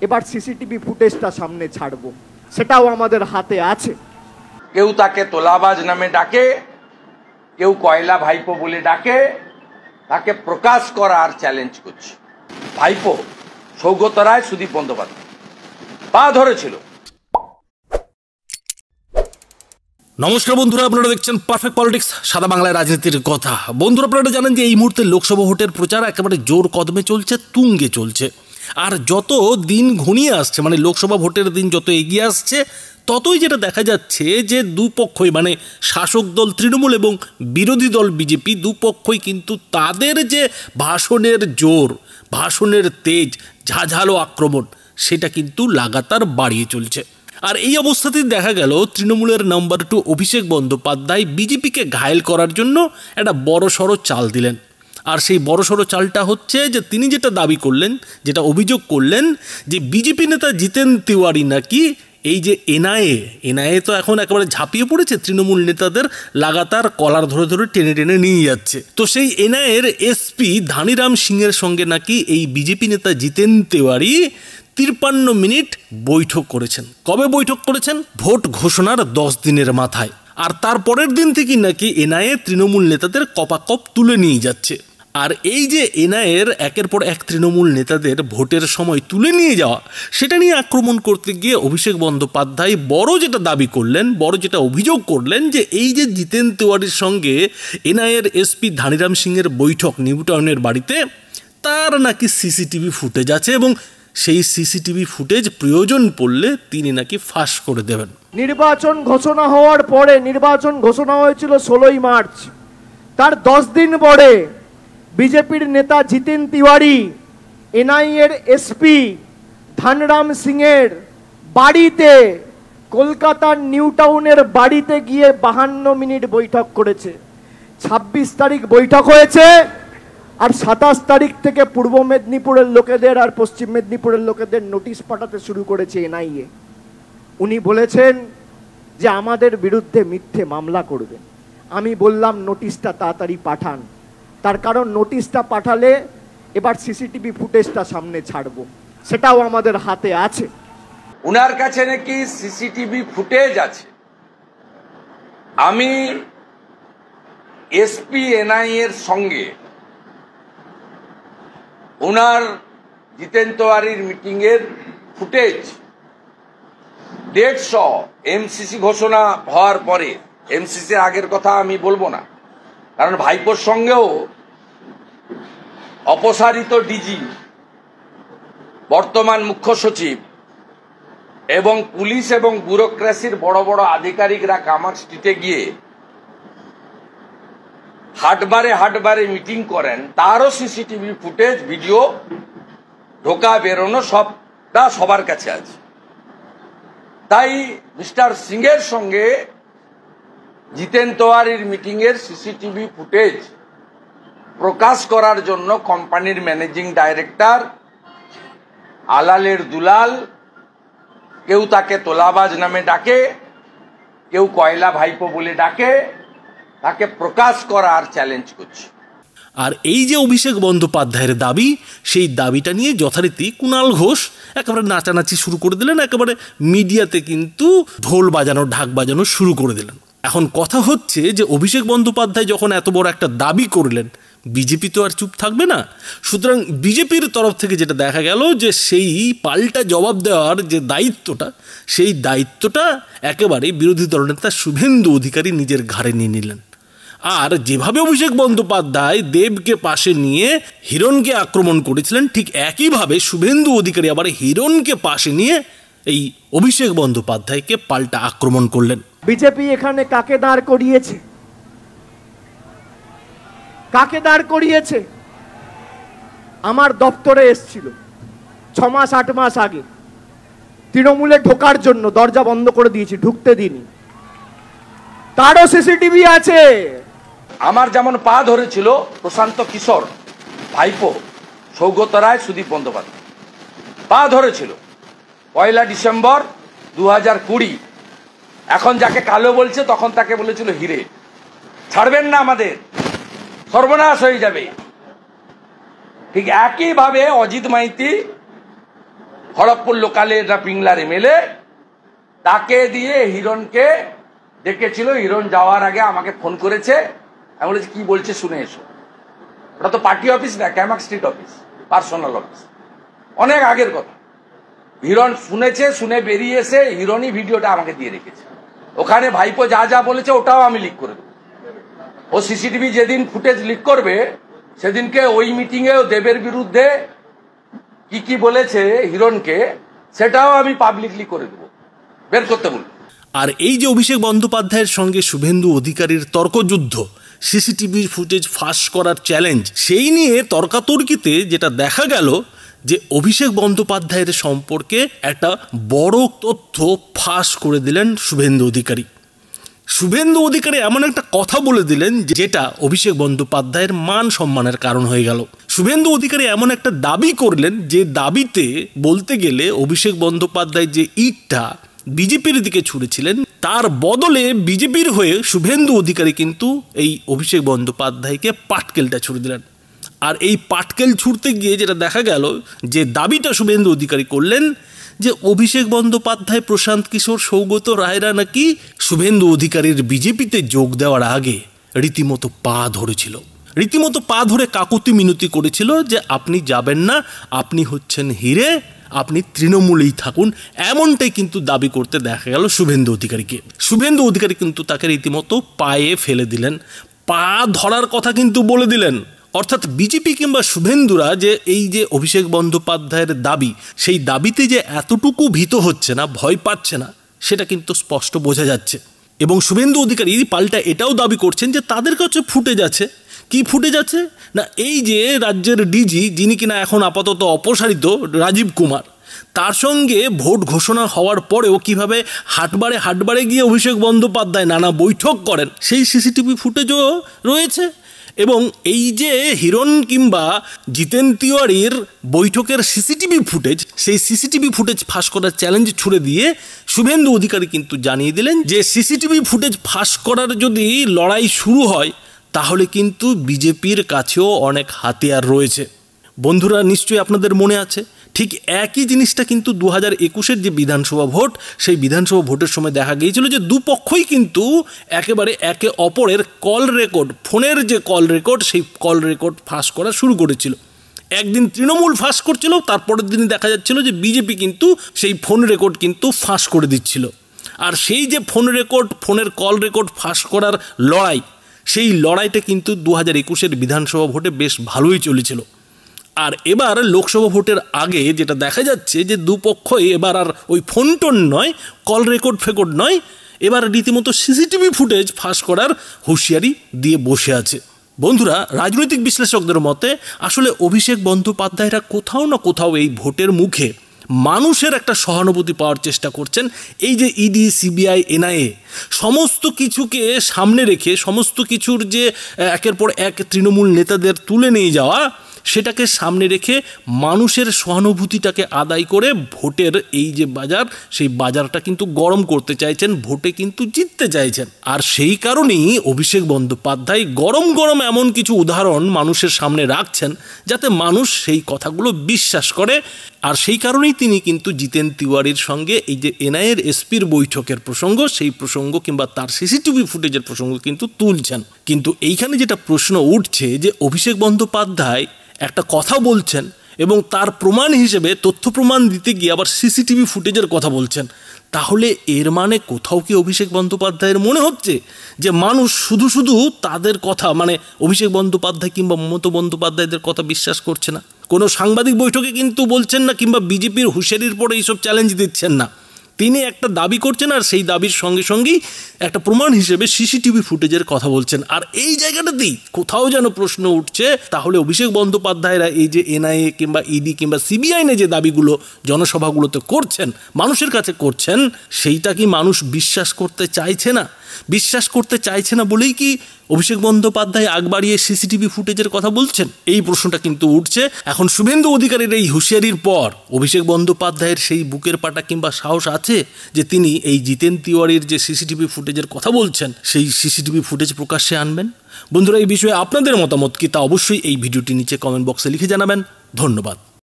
এবার সিসিটিভি ফুটেজটা সামনে ছাড়বো, সেটাও আমাদের হাতে আছে। কেউ তাকে তোলাবাজ নামে ডাকে, কেউ কয়লা ভাইপো বলে ডাকে, তাকে প্রকাশ করার চ্যালেঞ্জ করছে। ভাইপো সৌগত রায়, সুদীপ বন্দ্যোপাধ্যায় পা ধরেছিল। নমস্কার বন্ধুরা, আপনারা দেখছেন পারফেক্ট পলিটিক্স, সাদা বাংলায় রাজনীতির কথা। বন্ধুরা, আপনারা জানেন যে এই মুহূর্তে লোকসভা ভোটের প্রচার একেবারে জোর কদমে চলছে, তুঙ্গে চলছে। আর যত দিন ঘনিয়ে আসছে, মানে লোকসভা ভোটের দিন যত এগিয়ে আসছে, ততই যেটা দেখা যাচ্ছে যে দুপক্ষই, মানে শাসক দল তৃণমূল এবং বিরোধী দল বিজেপি, দুপক্ষই কিন্তু তাদের যে ভাষণের জোর, ভাষণের তেজ, ঝাঝালো আক্রমণ, সেটা কিন্তু লাগাতার বাড়িয়ে চলছে। আর এই অবস্থাতেই দেখা গেল তৃণমূলের নাম্বার 2 অভিষেক বন্দ্যোপাধ্যায় বিজেপিকে ঘায়েল করার জন্য একটা বড়সড় চাল দিলেন। আর সেই বড়সড় চালটা হচ্ছে যে তিনি যেটা দাবি করলেন, যেটা অভিযোগ করলেন, যে বিজেপি নেতা জিতেন তিওয়ারি নাকি এই যে এনআইএ তো এখন একেবারে ঝাঁপিয়ে পড়েছে, তৃণমূল নেতাদের লাগাতার কলার ধরে ধরে টেনে টেনে নিয়ে যাচ্ছে। তো সেই এনআইএর এসপি ধানিরাম সিংয়ের সঙ্গে নাকি এই বিজেপি নেতা জিতেন তিওয়ারি 53 মিনিট বৈঠক করেছেন। কবে বৈঠক করেছেন? ভোট ঘোষণার 10 দিনের মাথায়। আর তারপরের দিন থেকে নাকি এনআইএ তৃণমূল নেতাদের কপাকপ তুলে নিয়ে যাচ্ছে। আর এই যে এনআইএর একের পর এক তৃণমূল নেতাদের ভোটের সময় তুলে নিয়ে যাওয়া, সেটা নিয়ে আক্রমণ করতে গিয়ে অভিষেক বন্দ্যোপাধ্যায় বড় যেটা দাবি করলেন, বড় যেটা অভিযোগ করলেন, যে এই যে জিতেন তিওয়ারির সঙ্গে এনআইএর এসপি ধানিরাম সিংয়ের বৈঠক নিউ টাউনের বাড়িতে, তার নাকি সিসিটিভি ফুটেজ আছে এবং সেই সিসিটিভি ফুটেজ প্রয়োজন পড়লে তিনি নাকি ফাঁস করে দেবেন। নির্বাচন ঘোষণা হওয়ার পরে, নির্বাচন ঘোষণা হয়েছিল 16ই মার্চ, তার 10 দিন পরে বিজেপির নেতা জিতেন তিওয়ারি এনআইএর এসপি ধানরাম সিংয়ের বাড়িতে, কলকাতার নিউ টাউনের বাড়িতে গিয়ে 52 মিনিট বৈঠক করেছে। 26 তারিখ বৈঠক হয়েছে, আর 27 তারিখ থেকে পূর্ব মেদিনীপুরের লোকেদের আর পশ্চিম মেদিনীপুরের লোকেদের নোটিশ পাঠাতে শুরু করেছে এনআইএ। উনি বলেছেন যে আমাদের বিরুদ্ধে মিথ্যে মামলা করবেন। আমি বললাম নোটিশটা তাড়াতাড়ি পাঠান, তার কারণ নোটিশটা পাঠালে এবার সিসিটিভি ফুটেজটা সামনে ছাড়বো, সেটাও আমাদের হাতে আছে। উনার কাছে নাকি সিসিটিভি ফুটেজ আছে। আমি এসপি এনআইএর সঙ্গে উনার জিতেন তিওয়ারির মিটিং এর ফুটেজ, ডেট সহ, এমসিসি ঘোষণা হওয়ার পরে, এমসিসি আগের কথা আমি বলবো না, কারণ ভাইপোর সঙ্গেও অপসারিত ডিজি, বর্তমান মুখ্য সচিব এবং পুলিশ এবং ব্যুরোক্রেসির বড় বড় আধিকারিকরা কামার স্ট্রিটে গিয়ে হাটবারে মিটিং করেন, তারও সিসিটিভি ফুটেজ, ভিডিও, ঢোকা বেরোনো সবটা সবার কাছে আছে। তাই মিস্টার সিংয়ের সঙ্গে জিতেন তিওয়ারির মিটিং এর সিসিটিভি ফুটেজ প্রকাশ করার জন্য কোম্পানির ম্যানেজিং ডাইরেক্টর, আলালের দুলাল, কেউ তাকে তোলাবাজ নামে ডাকে, কেউ কয়লা ভাইপো বলে ডাকে, তাকে প্রকাশ করার চ্যালেঞ্জ করছে। আর এই যে অভিষেক বন্দ্যোপাধ্যায়ের দাবি, সেই দাবিটা নিয়ে যথারীতি কুণাল ঘোষ একেবারে নাচানাচি শুরু করে দিলেন, একেবারে মিডিয়াতে কিন্তু ঢোল বাজানো, ঢাক বাজানো শুরু করে দিলেন। এখন কথা হচ্ছে যে অভিষেক বন্দ্যোপাধ্যায় যখন এত বড় একটা দাবি করলেন, বিজেপি তো আর চুপ থাকবে না। সুতরাং বিজেপির তরফ থেকে যেটা দেখা গেল, যে সেই পাল্টা জবাব দেওয়ার যে দায়িত্বটা, সেই দায়িত্বটা একেবারে বিরোধী দলনেতা শুভেন্দু অধিকারী নিজের ঘাড়ে নিয়ে নিলেন। আর যেভাবে অভিষেক বন্দ্যোপাধ্যায় দেবকে পাশে নিয়ে হিরণকে আক্রমণ করেছিলেন, ঠিক একইভাবে শুভেন্দু অধিকারী আবার হিরণকে পাশে নিয়ে এই অভিষেক বন্দ্যোপাধ্যায়কে পাল্টা আক্রমণ করলেন। বিজেপি এখানে কাকে দাঁড় করিয়েছে? কাকে দাঁড় করিয়েছে? আমার দপ্তরে এসছিল 6 মাস 8 মাস আগে, তৃণমূলে ঢোকার জন্য দরজা বন্ধ করে দিয়েছি, ঢুকতে দিইনি। তারও সিসিটিভি আছে। আমার যেমন পা ধরেছিল প্রশান্ত কিশোর ভাইপো সৌগত রায়, সুদীপ বন্দ্যোপাধ্যায় পা ধরেছিল 1 ডিসেম্বর 2020। এখন যাকে কালো বলছে, তখন তাকে বলেছিল হিরে। ছাড়বেন না, আমাদের সর্বনাশ হয়ে যাবে। ঠিক একইভাবে অজিত মাইতি খড়গপুর লোকালে এটা পিংলার এমএলএ, তাকে দিয়ে হিরণকে ডেকেছিল। হিরণ যাওয়ার আগে আমাকে ফোন করেছে, আমি বলেছি কি বলছে শুনে এসো। ওটা তো পার্টি অফিস না, Camac street office, personal office, অনেক আগের কথা। হিরণ শুনেছে, শুনে বেরিয়ে এসে হিরণই ভিডিওটা আমাকে দিয়ে রেখেছে। ওখানে ভাইপো যা যা বলেছে ওটাও আমি লিক করে দেবো। ও সিসিটিভি যেদিন ফুটেজ লিক করবে সেদিনকে ওই মিটিংয়ে দেবের বিরুদ্ধে কি কি বলেছে হিরণকে সেটাও আমি পাবলিকলি করে দেবো, বের করতে বলবো। আর এই যে অভিষেক বন্দ্যোপাধ্যায়ের সঙ্গে শুভেন্দু অধিকারীর তর্কযুদ্ধ, সিসিটিভি ফুটেজ ফাঁস করার চ্যালেঞ্জ, সেই নিয়ে তর্কাতর্কিতে যেটা দেখা গেল যে অভিষেক বন্দ্যোপাধ্যায়ের সম্পর্কে একটা বড় তথ্য ফাঁস করে দিলেন শুভেন্দু অধিকারী। শুভেন্দু অধিকারী এমন একটা কথা বলে দিলেন যেটা অভিষেক বন্দ্যোপাধ্যায়ের মান সম্মানের কারণ হয়ে গেল। শুভেন্দু অধিকারী এমন একটা দাবি করলেন যে দাবিতে বলতে গেলে অভিষেক বন্দ্যোপাধ্যায় যে ইটটা বিজেপির দিকে ছুঁড়েছিলেন তার বদলে বিজেপির হয়ে শুভেন্দু অধিকারী কিন্তু এই অভিষেক বন্দ্যোপাধ্যায়কে পাটকেলটা ছুঁড়ে দিলেন। আর এই পাটকেল ছুঁড়তে গিয়ে যেটা দেখা গেল যে দাবিটা শুভেন্দু অধিকারী করলেন যে অভিষেক বন্দ্যোপাধ্যায়, প্রশান্ত কিশোর, সৌগত রায়রা নাকি শুভেন্দু অধিকারীর বিজেপিতে যোগ দেওয়ার আগে রীতিমতো পা ধরেছিল, রীতিমতো পা ধরে কাকুতি মিনতি করেছিল যে আপনি যাবেন না, আপনি হচ্ছেন হিরে, আপনি তৃণমূলেই থাকুন। এমনটাই কিন্তু দাবি করতে দেখা গেল শুভেন্দু অধিকারীকে। শুভেন্দু অধিকারী কিন্তু তাকে রীতিমতো পায়ে ফেলে দিলেন, পা ধরার কথা কিন্তু বলে দিলেন। অর্থাৎ বিজেপি কিংবা শুভেন্দুরা যে এই যে অভিষেক বন্দ্যোপাধ্যায়ের দাবি, সেই দাবিতে যে এতটুকু ভীত হচ্ছে না, ভয় পাচ্ছে না, সেটা কিন্তু স্পষ্ট বোঝা যাচ্ছে। এবং শুভেন্দু অধিকারী পাল্টা এটাও দাবি করছেন যে তাদের কাছে ফুটেজ আছে। কি ফুটেজ আছে না, এই যে রাজ্যের ডিজি, যিনি কিনা এখন আপাতত অপসারিত, রাজীব কুমার, তার সঙ্গে ভোট ঘোষণা হওয়ার পরেও কিভাবে হাটবারে গিয়ে অভিষেক বন্দ্যোপাধ্যায় নানা বৈঠক করেন, সেই সিসিটিভি ফুটেজও রয়েছে। এবং এই যে হিরণ কিংবা জিতেন তিওয়ারির বৈঠকের সিসিটিভি ফুটেজ, সেই সিসিটিভি ফুটেজ ফাঁস করার চ্যালেঞ্জ ছুড়ে দিয়ে শুভেন্দু অধিকারী কিন্তু জানিয়ে দিলেন যে সিসিটিভি ফুটেজ ফাঁস করার যদি লড়াই শুরু হয় তাহলে কিন্তু বিজেপির কাছেও অনেক হাতিয়ার রয়েছে। বন্ধুরা, নিশ্চয়ই আপনাদের মনে আছে ঠিক একই জিনিসটা কিন্তু 2021-এর যে বিধানসভা ভোট, সেই বিধানসভা ভোটের সময় দেখা গিয়েছিল যে দুপক্ষই কিন্তু একেবারে একে অপরের কল রেকর্ড, ফোনের যে কল রেকর্ড, সেই কল রেকর্ড ফাঁস করা শুরু করেছিল। একদিন তৃণমূল ফাঁস করছিল, তারপরের দিনই দেখা যাচ্ছিল যে বিজেপি কিন্তু সেই ফোন রেকর্ড কিন্তু ফাঁস করে দিচ্ছিল। আর সেই যে ফোন রেকর্ড, ফোনের কল রেকর্ড ফাঁস করার লড়াই, সেই লড়াইটা কিন্তু 2021-এর বিধানসভা ভোটে বেশ ভালোই চলেছিল। আর এবার লোকসভা ভোটের আগে যেটা দেখা যাচ্ছে যে দুপক্ষই এবার আর ওই ফোন টোন নয়, কল রেকর্ড ফেকর্ড নয়, এবার রীতিমতো সিসিটিভি ফুটেজ ফাঁস করার হুঁশিয়ারি দিয়ে বসে আছে। বন্ধুরা, রাজনৈতিক বিশ্লেষকদের মতে আসলে অভিষেক বন্দ্যোপাধ্যায়রা কোথাও না কোথাও এই ভোটের মুখে মানুষের একটা সহানুভূতি পাওয়ার চেষ্টা করছেন। এই যে ইডি, সিবিআই, এনআইএ সমস্ত কিছুকে সামনে রেখে, সমস্ত কিছুর যে একের পর এক তৃণমূল নেতাদের তুলে নিয়ে যাওয়া, সেটাকে সামনে রেখে মানুষের সহানুভূতিটাকে আদায় করে ভোটের এই যে বাজার, সেই বাজারটা কিন্তু গরম করতে চাইছেন, ভোটে কিন্তু জিততে চাইছেন। আর সেই কারণেই অভিষেক বন্দ্যোপাধ্যায় গরম গরম এমন কিছু উদাহরণ মানুষের সামনে রাখছেন যাতে মানুষ সেই কথাগুলো বিশ্বাস করে। আর সেই কারণেই তিনি কিন্তু জিতেন তিওয়ারির সঙ্গে এই যে এনআইএর এসপির বৈঠকের প্রসঙ্গ, সেই প্রসঙ্গ কিংবা তার সিসিটিভি ফুটেজের প্রসঙ্গ কিন্তু তুলছেন। কিন্তু এইখানে যেটা প্রশ্ন উঠছে যে অভিষেক বন্দ্যোপাধ্যায় একটা কথা বলছেন এবং তার প্রমাণ হিসেবে তথ্য প্রমাণ দিতে গিয়ে আবার সিসিটিভি ফুটেজের কথা বলছেন, তাহলে এর মানে কোথাও কি অভিষেক বন্দ্যোপাধ্যায়ের মনে হচ্ছে যে মানুষ শুধু শুধু তাদের কথা, মানে অভিষেক বন্দ্যোপাধ্যায় কিংবা মমতা বন্দ্যোপাধ্যায়দের কথা বিশ্বাস করছে না? কোনো সাংবাদিক বৈঠকে কিন্তু বলছেন না কিংবা বিজেপির হুঁশিয়ারির পরে এইসব চ্যালেঞ্জ দিচ্ছেন না, তিনি একটা দাবি করছেন আর সেই দাবির সঙ্গে সঙ্গেই একটা প্রমাণ হিসেবে সিসিটিভি ফুটেজের কথা বলছেন। আর এই জায়গাটাতেই কোথাও যেন প্রশ্ন উঠছে, তাহলে অভিষেক বন্দ্যোপাধ্যায়রা এই যে এনআইএ কিংবা ইডি কিংবা সিবিআই যে দাবিগুলো জনসভাগুলোতে করছেন, মানুষের কাছে করছেন, সেইটা কি মানুষ বিশ্বাস করতে চাইছে না? বিশ্বাস করতে চাইছে না বলেই কি অভিষেক বন্দ্যোপাধ্যায় আগ বাড়িয়ে সিসিটিভি ফুটেজের কথা বলছেন? এই প্রশ্নটা কিন্তু উঠছে। এখন শুভেন্দু অধিকারীর এই হুঁশিয়ারির পর অভিষেক বন্দ্যোপাধ্যায়ের সেই বুকের পাটা কিংবা সাহস আছে যে তিনি এই জিতেন তিওয়ারির যে সিসিটিভি ফুটেজের কথা বলছেন, সেই সিসিটিভি ফুটেজ প্রকাশ্যে আনবেন? বন্ধুরা, এই বিষয়ে আপনাদের মতামত কি তা অবশ্যই এই ভিডিওটি নিচে কমেন্ট বক্সে লিখে জানাবেন। ধন্যবাদ।